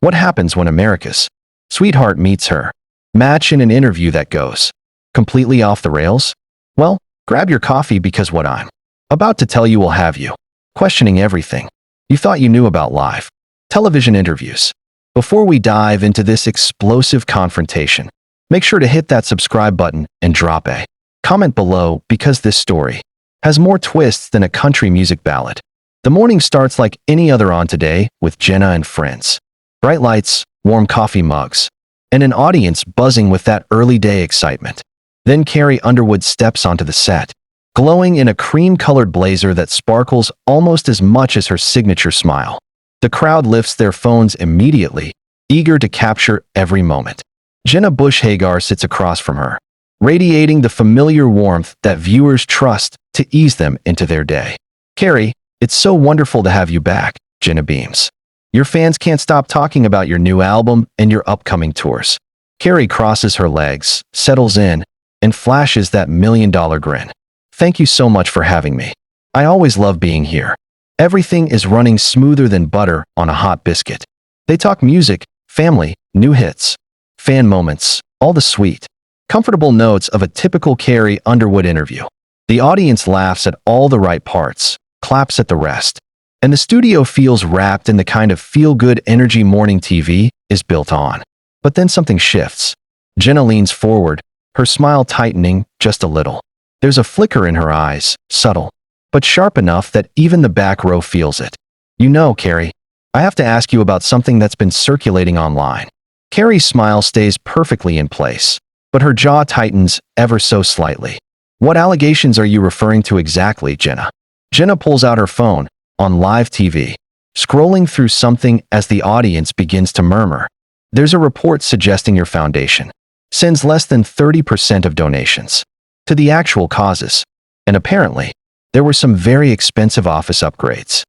What happens when America's sweetheart meets her match in an interview that goes completely off the rails? Well, grab your coffee because what I'm about to tell you will have you questioning everything you thought you knew about live television interviews. Before we dive into this explosive confrontation, make sure to hit that subscribe button and drop a comment below because this story has more twists than a country music ballad. The morning starts like any other on Today with Jenna and Friends. Bright lights, warm coffee mugs, and an audience buzzing with that early day excitement. Then Carrie Underwood steps onto the set, glowing in a cream-colored blazer that sparkles almost as much as her signature smile. The crowd lifts their phones immediately, eager to capture every moment. Jenna Bush Hager sits across from her, radiating the familiar warmth that viewers trust to ease them into their day. "Carrie, it's so wonderful to have you back," Jenna beams. "Your fans can't stop talking about your new album and your upcoming tours." Carrie crosses her legs, settles in, and flashes that million-dollar grin. "Thank you so much for having me. I always love being here. Everything is running smoother than butter on a hot biscuit." They talk music, family, new hits, fan moments, all the sweet, comfortable notes of a typical Carrie Underwood interview. The audience laughs at all the right parts, claps at the rest, and the studio feels wrapped in the kind of feel-good energy morning TV is built on. But then something shifts. Jenna leans forward, her smile tightening just a little. There's a flicker in her eyes, subtle, but sharp enough that even the back row feels it. "You know, Carrie, I have to ask you about something that's been circulating online." Carrie's smile stays perfectly in place, but her jaw tightens ever so slightly. "What allegations are you referring to exactly, Jenna?" Jenna pulls out her phone, on live TV, scrolling through something as the audience begins to murmur. "There's a report suggesting your foundation sends less than 30% of donations to the actual causes, and apparently, there were some very expensive office upgrades."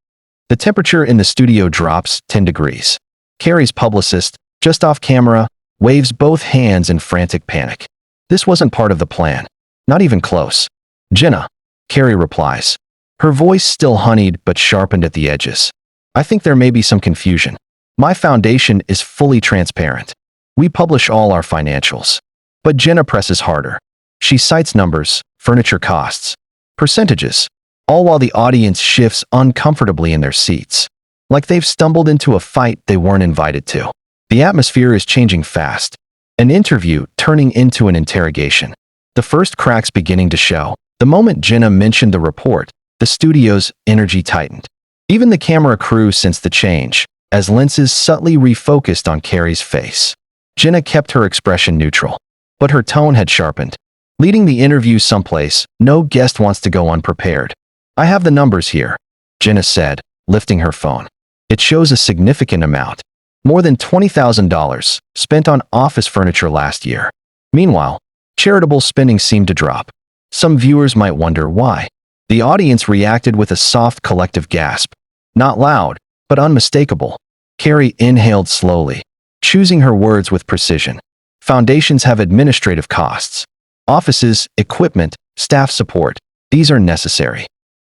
The temperature in the studio drops 10 degrees. Carrie's publicist, just off camera, waves both hands in frantic panic. "This wasn't part of the plan. Not even close." "Jenna," Carrie replies, her voice still honeyed but sharpened at the edges. "I think there may be some confusion. My foundation is fully transparent. We publish all our financials." But Jenna presses harder. She cites numbers, furniture costs, percentages, all while the audience shifts uncomfortably in their seats, like they've stumbled into a fight they weren't invited to. The atmosphere is changing fast, an interview turning into an interrogation. The first cracks beginning to show. The moment Jenna mentioned the report, the studio's energy tightened. Even the camera crew sensed the change, as lenses subtly refocused on Carrie's face. Jenna kept her expression neutral, but her tone had sharpened, leading the interview someplace no guest wants to go unprepared. "I have the numbers here," Jenna said, lifting her phone. "It shows a significant amount, more than $20,000, spent on office furniture last year." Meanwhile, charitable spending seemed to drop. Some viewers might wonder why. The audience reacted with a soft collective gasp. Not loud, but unmistakable. Carrie inhaled slowly, choosing her words with precision. "Foundations have administrative costs. Offices, equipment, staff support. These are necessary."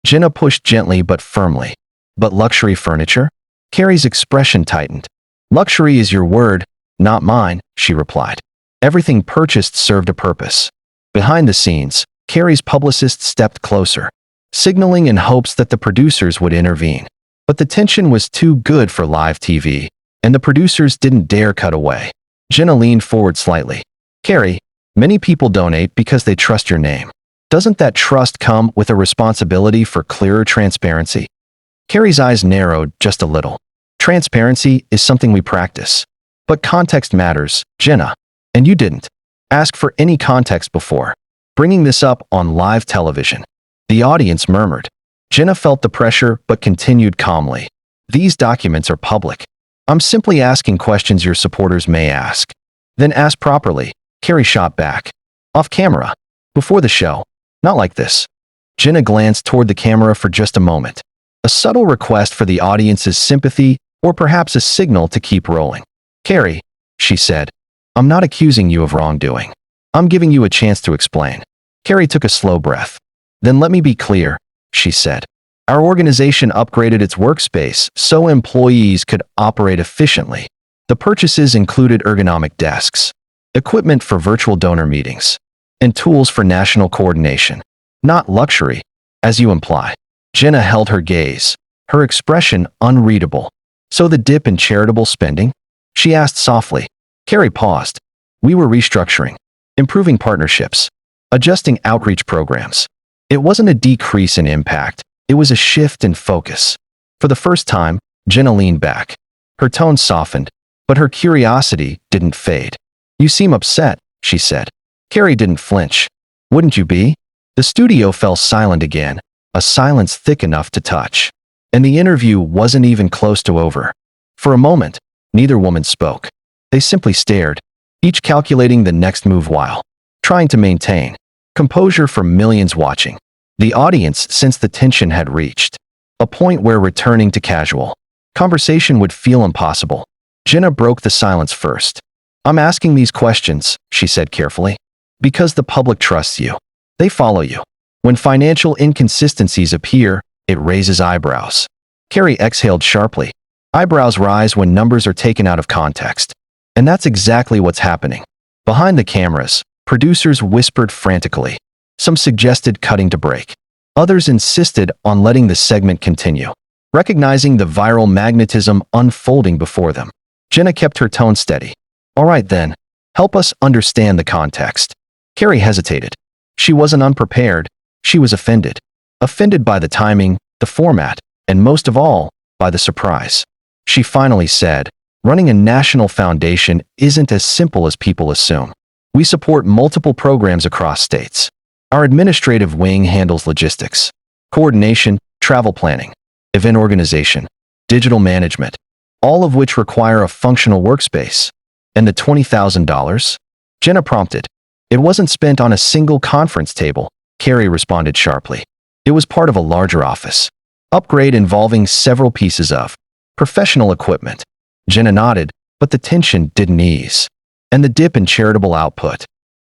Jenna pushed gently but firmly. "But luxury furniture?" Carrie's expression tightened. "Luxury is your word, not mine," she replied. "Everything purchased served a purpose." Behind the scenes, Carrie's publicist stepped closer, signaling in hopes that the producers would intervene. But the tension was too good for live TV, and the producers didn't dare cut away. Jenna leaned forward slightly. "Carrie, many people donate because they trust your name. Doesn't that trust come with a responsibility for clearer transparency?" Carrie's eyes narrowed just a little. "Transparency is something we practice. But context matters, Jenna. And you didn't ask for any context before bringing this up on live television." The audience murmured. Jenna felt the pressure but continued calmly. "These documents are public. I'm simply asking questions your supporters may ask." "Then ask properly," Carrie shot back. "Off camera. Before the show. Not like this." Jenna glanced toward the camera for just a moment. A subtle request for the audience's sympathy, or perhaps a signal to keep rolling. "Carrie," she said, "I'm not accusing you of wrongdoing. I'm giving you a chance to explain." Carrie took a slow breath. "Then let me be clear," she said. "Our organization upgraded its workspace so employees could operate efficiently. The purchases included ergonomic desks, equipment for virtual donor meetings, and tools for national coordination. Not luxury, as you imply. Jenna held her gaze, her expression unreadable. So the dip in charitable spending? She asked softly. Carrie paused. We were restructuring, improving partnerships, adjusting outreach programs. It wasn't a decrease in impact, it was a shift in focus. For the first time, Jenna leaned back. Her tone softened, but her curiosity didn't fade. You seem upset, she said. Carrie didn't flinch. Wouldn't you be? The studio fell silent again, a silence thick enough to touch. And the interview wasn't even close to over. For a moment, neither woman spoke. They simply stared, each calculating the next move while trying to maintain composure for millions watching. The audience sensed the tension had reached a point where returning to casual conversation would feel impossible. Jenna broke the silence first. I'm asking these questions, she said carefully, because the public trusts you. They follow you. When financial inconsistencies appear, it raises eyebrows. Carrie exhaled sharply. Eyebrows rise when numbers are taken out of context. And that's exactly what's happening. Behind the cameras, producers whispered frantically. Some suggested cutting to break. Others insisted on letting the segment continue, recognizing the viral magnetism unfolding before them. Jenna kept her tone steady. All right then, help us understand the context. Carrie hesitated. She wasn't unprepared, she was offended. Offended by the timing, the format, and most of all, by the surprise. She finally said, running a national foundation isn't as simple as people assume. We support multiple programs across states. Our administrative wing handles logistics, coordination, travel planning, event organization, digital management, all of which require a functional workspace. And the $20,000? Jenna prompted. It wasn't spent on a single conference table, Carrie responded sharply. It was part of a larger office. Upgrade involving several pieces of professional equipment. Jenna nodded, but the tension didn't ease. And the dip in charitable output.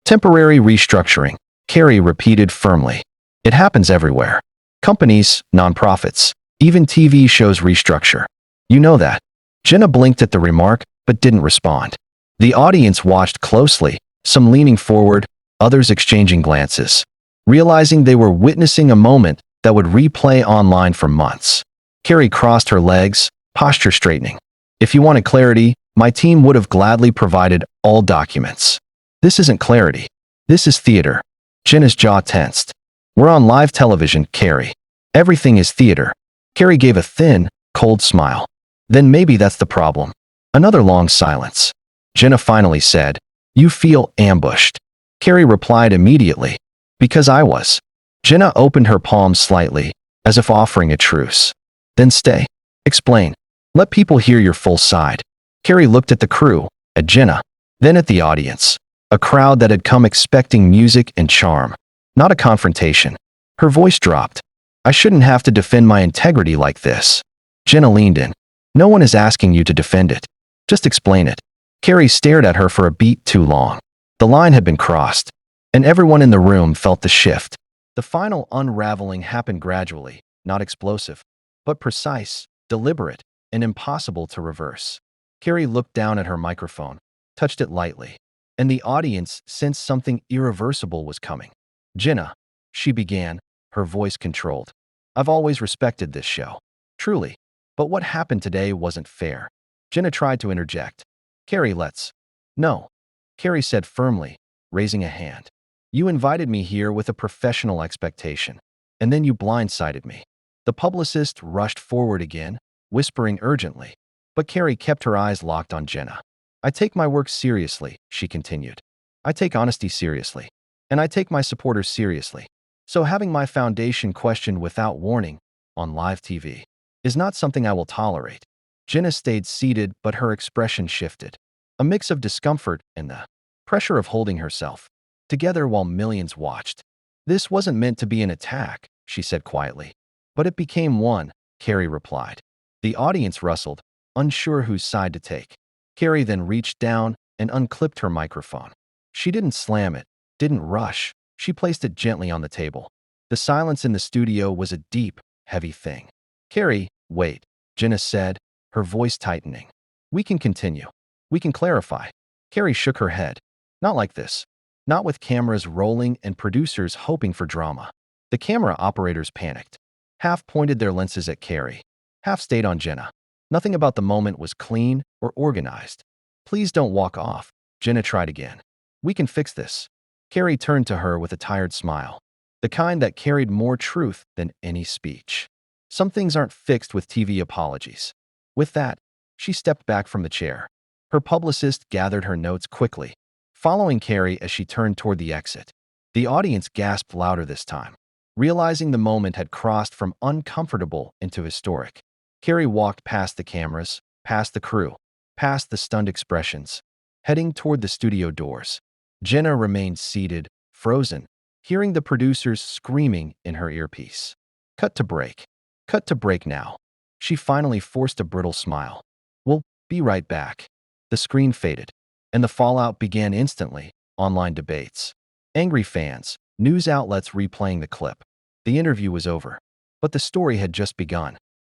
Temporary restructuring, Carrie repeated firmly. It happens everywhere. Companies, nonprofits, even TV shows restructure. You know that. Jenna blinked at the remark, but didn't respond. The audience watched closely, some leaning forward, others exchanging glances, realizing they were witnessing a moment that would replay online for months. Carrie crossed her legs, posture straightening. If you wanted clarity, my team would have gladly provided all documents. This isn't clarity. This is theater. Jenna's jaw tensed. We're on live television, Carrie. Everything is theater. Carrie gave a thin, cold smile. Then maybe that's the problem. Another long silence. Jenna finally said, You feel ambushed. Carrie replied immediately. Because I was. Jenna opened her palms slightly, as if offering a truce. Then stay. Explain. Let people hear your full side. Carrie looked at the crew, at Jenna, then at the audience. A crowd that had come expecting music and charm, not a confrontation. Her voice dropped. I shouldn't have to defend my integrity like this. Jenna leaned in. No one is asking you to defend it. Just explain it. Carrie stared at her for a beat too long. The line had been crossed, and everyone in the room felt the shift. The final unraveling happened gradually, not explosive, but precise, deliberate, and impossible to reverse. Carrie looked down at her microphone, touched it lightly, and the audience sensed something irreversible was coming. Jenna, she began, her voice controlled. I've always respected this show. Truly. But what happened today wasn't fair. Jenna tried to interject. Carrie, let's. No. Carrie said firmly, raising a hand. You invited me here with a professional expectation, and then you blindsided me. The publicist rushed forward again, whispering urgently. But Carrie kept her eyes locked on Jenna. I take my work seriously, she continued. I take honesty seriously. And I take my supporters seriously. So having my foundation questioned without warning, on live TV, is not something I will tolerate. Jenna stayed seated, but her expression shifted. A mix of discomfort and the pressure of holding herself together while millions watched. This wasn't meant to be an attack, she said quietly. But it became one, Carrie replied. The audience rustled, unsure whose side to take. Carrie then reached down and unclipped her microphone. She didn't slam it, didn't rush. She placed it gently on the table. The silence in the studio was a deep, heavy thing. Carrie, wait, Jenna said, her voice tightening. We can continue. We can clarify. Carrie shook her head. Not like this. Not with cameras rolling and producers hoping for drama. The camera operators panicked. Half pointed their lenses at Carrie. Half stayed on Jenna. Nothing about the moment was clean or organized. Please don't walk off. Jenna tried again. We can fix this. Carrie turned to her with a tired smile. The kind that carried more truth than any speech. Some things aren't fixed with TV apologies. With that, she stepped back from the chair. Her publicist gathered her notes quickly, following Carrie as she turned toward the exit. The audience gasped louder this time, realizing the moment had crossed from uncomfortable into historic. Carrie walked past the cameras, past the crew, past the stunned expressions, heading toward the studio doors. Jenna remained seated, frozen, hearing the producers screaming in her earpiece. Cut to break. Cut to break now. She finally forced a brittle smile. We'll be right back. The screen faded, and the fallout began instantly. Online debates. Angry fans, news outlets replaying the clip. The interview was over, but the story had just begun.